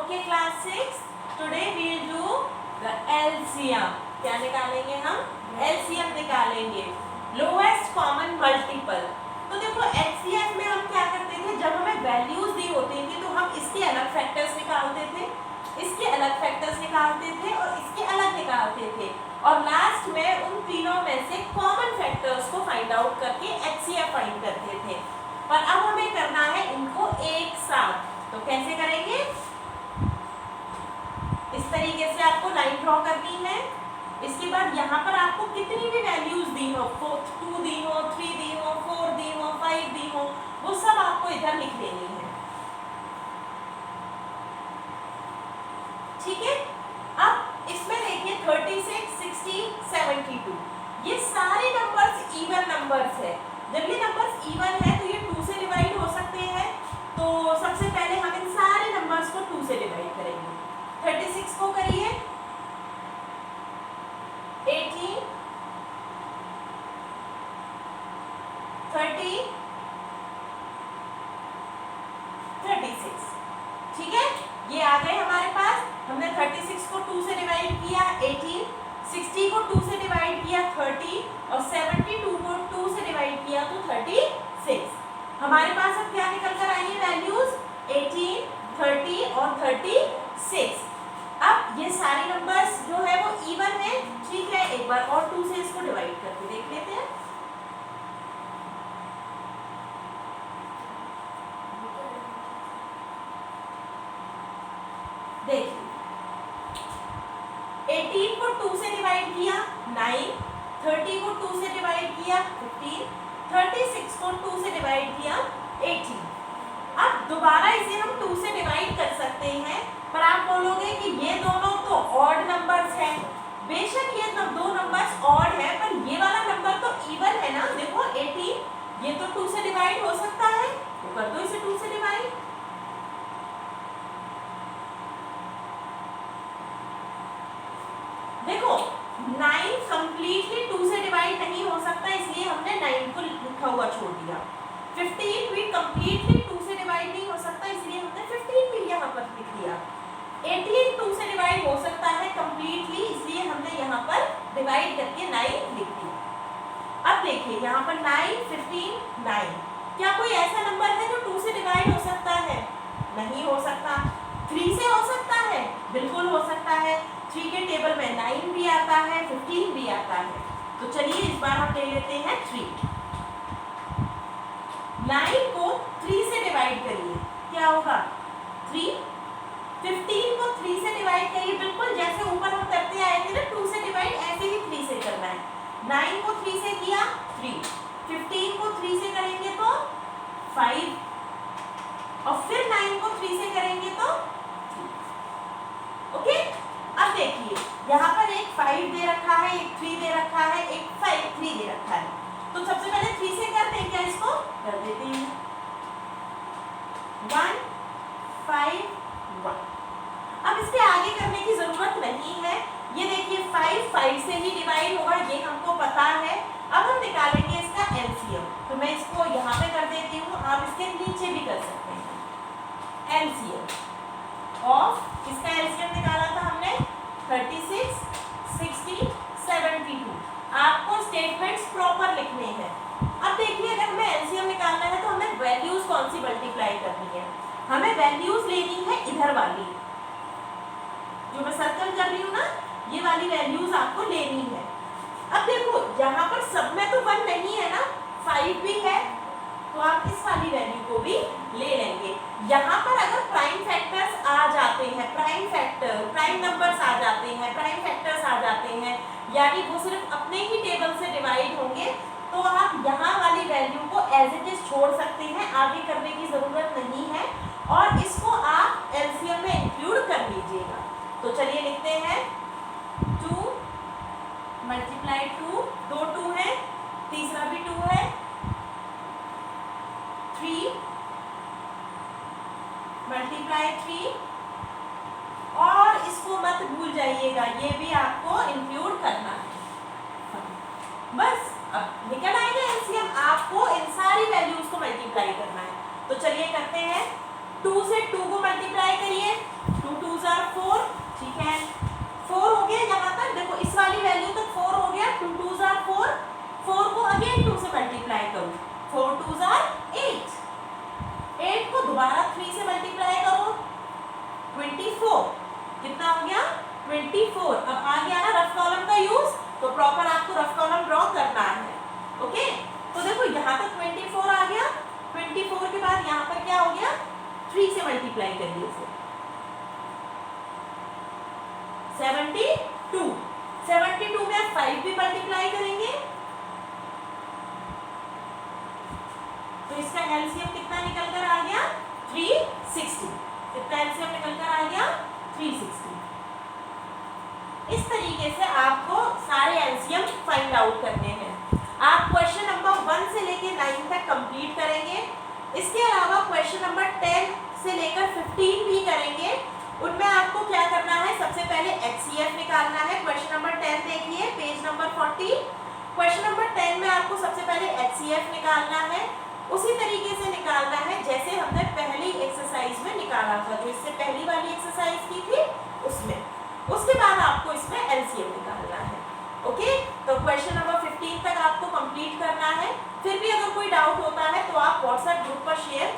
Okay, class 6. Today we will do the LCM. क्या निकालेंगे हम? LCM निकालेंगे. Lowest common multiple. तो देखो LCM में हम क्या करते थे, जब हमें वैल्यूज दी होती थी तो हम इसके अलग फैक्टर्स निकालते थे, इसके अलग फैक्टर्स निकालते थे और इसके अलग निकालते थे और लास्ट में उन तीनों में से कॉमन फैक्टर्स को फाइंड आउट करके HCF फाइंड करते थे. पर अब हमें करना है इनको एक साथ. तो कैसे करेंगे? इस तरीके से आपको लाइन ड्रॉ करनी है. इसके बाद यहाँ पर आपको कितनी भी वैल्यूज दी हो, 2 दी हो, 3 दी हो, 4 दी हो, 5 दी हो, वो सब आपको इधर लिख लेनी है. ठीक है. अब इसमें देखिए 36, 60, 72 ये सारे नंबर्स इवन नंबर्स है. जब ये नंबर्स इवन है तो ये 2 से डिवाइड हो सकते हैं. तो सबसे पहले हम इन सारे नंबर्स को 2 से डिवाइड करेंगे. 36 को करिए, 18, 30, 36. ठीक है, ये आ गए हमारे पास. हमने 36 को 2 से डिवाइड किया 18, 60 को 2 से डिवाइड किया 30 और 72 को 2 से डिवाइड किया तो 36. हमारे पास अब क्या निकल कर आई है वैल्यूज? 18, 30 और 36. अब ये सारे नंबर्स जो है वो इवन है. ठीक है, एक बार और 2 से इसको डिवाइड करके देख लेते हैं. देखिए 18 को 2 से डिवाइड किया 9, 30 को 2 से डिवाइड किया 15, 36 को 2 से डिवाइड किया 18. अब दोबारा इसे हम 2 से डिवाइड कर सकते हैं, पर आप बोलोगे कि ये दोनों तो ऑड नंबर्स हैं. बेशक ये दो नंबर्स ऑड है, पर ये वाला नंबर तो इवन है ना. देखो 18 ये तो 2 से डिवाइड हो सकता है, तो कर दो इसे 2 से डिवाइड. देखो 9 कंप्लीटली 2 से डिवाइड नहीं हो सकता, इसलिए हमने 9 को लिखा हुआ छोड़ दिया. 15 भी कंप्लीटली 2 से डिवाइड नहीं हो सकता, इसलिए हमने 15 भी यहाँ पर लिख दिया. 18 2 से डिवाइड हो सकता है कंप्लीटली, इसलिए हमने यहाँ पर डिवाइड करके 9 लिख दिया. अब देखिए यहाँ पर 9, 15, 9. क्या कोई ऐसा नंबर है जो 2 से डिवाइड हो सकता है? नहीं हो सकता. 3 से हो सकता है? बिल्कुल हो सकता है. 3 के टेबल में 9 भी आता है, 15 भी आता है. तो चलिए इस बार हम ले लेते हैं 3. 9 को 3 से डिवाइड करिए, क्या होगा? 3. 15 को 3 से डिवाइड करिए, बिल्कुल जैसे ऊपर हम करते आए थे ना 2 से डिवाइड, ऐसे ही 3 से करना है. 9 को 3 से किया 3, 15 को 3 से करेंगे तो 5 और फिर 9 को 3 से करेंगे तो 3. ओके. अब देखिए यहाँ पर एक 5 दे रखा है, एक 3 दे रखा है, एक 5, 3 दे रखा है. तो सबसे पहले 3 से करते हैं क्या? इसको कर देते हैं 1, 5, 1. अब इसके आगे करने की जरूरत नहीं है. ये देखिए 5 5 से ही डिवाइड होगा, ये हमको पता है. अब हम निकालेंगे इसका एलसीएम. तो मैं इसको यहाँ पे कर देती हूँ, आप इसके नीचे भी कर सकते हैं. एलसीएम ऑफ, इसका एलसीएम निकाला था हमने 36, 60, 72. आपको स्टेटमेंट्स प्रॉपर लिखने हैं. अब देखिए अगर हमें एलसीएम निकालना है तो हमें वैल्यूज कौन सी मल्टीप्लाई करनी है? हमें वैल्यूज लेनी है इधर वाली, जो मैं सर्कल कर रही हूँ ना, ये वाली वैल्यूज आपको लेनी है. अब देखो यहाँ पर सब में तो 1 नहीं है ना, 5 भी है, तो आप इस वाली वैल्यू को भी ले लेंगे. यहाँ पर अगर प्राइम फैक्टर्स आ जाते हैं, प्राइम फैक्टर, प्राइम नंबर्स आ जाते हैं, प्राइम फैक्टर्स आ जाते हैं, यानी वो सिर्फ अपने ही टेबल से डिवाइड होंगे, तो आप यहाँ वाली वैल्यू को एज इट इज छोड़ सकते हैं, आगे करने की जरूरत नहीं है और इसको आप एलसीएम में इंक्लूड कर लीजिएगा. तो चलिए लिखते हैं 2 मल्टीप्लाई 2, 2 2 है, तीसरा भी 2 है, 3 मल्टीप्लाई 3 और इसको मत भूल जाइएगा, ये भी आपको इंक्लूड करना है. बस अब निकल आएगा एलसीएम. आपको इन सारी वैल्यूज को मल्टीप्लाई करना है. तो चलिए करते हैं. 2 से 2 को मल्टीप्लाई करिए, 2 2s are 4, ठीक है 4 हो गया यहाँ तक, देखो इस वाली वैल्यू तक 4 हो गया, 2 2s are 4, 4 को अगेन 2 से मल्टीप्लाई करो, 4 2s are 8, 8 को दोबारा 3 से मल्टीप्लाई करो, 24, कितना हो गया 24। अब आ गया ना रफ कॉलम का यूज, तो प्रॉपर आपको रफ कॉलम ड्रॉ करना है, ओके। तो देखो यहाँ तक 24 आ गया, 24 के बाद यहाँ पर क्या हो गया 3 से मल्टीप्लाई करिए इसे, 72, 72 में आप 5 भी मल्टीप्लाई करेंगे तो इसका एलसीएम कितना निकल कर आ गया 360, कितना एलसीएम निकल कर आ गया 360। इस तरीके से आपको सारे एलसीएम फाइंड आउट करने हैं। आप क्वेश्चन नंबर 1 से लेकर 9 तक कंप्लीट करेंगे, इसके अलावा क्वेश्चन नंबर 10 से लेकर 15 भी करेंगे। उनमें आपको क्या करना है, सबसे पहले एचसीएफ निकालना है। क्वेश्चन नंबर 10 देखिए पेज नंबर 40, क्वेश्चन नंबर 10 में आपको सबसे पहले एचसीएफ निकालना है, उसी तरीके से निकालना है जैसे हमने पहली एक्सरसाइज में निकाला था, जो इससे पहली वाली एक्सरसाइज की थी उसमें। उसके बाद आपको इसमें एलसीएम निकालना है, ओके। तो क्वेश्चन नंबर 15 तक आपको कंप्लीट करना है। फिर भी अगर कोई डाउट होता है तो आप व्हाट्सएप ग्रुप पर शेयर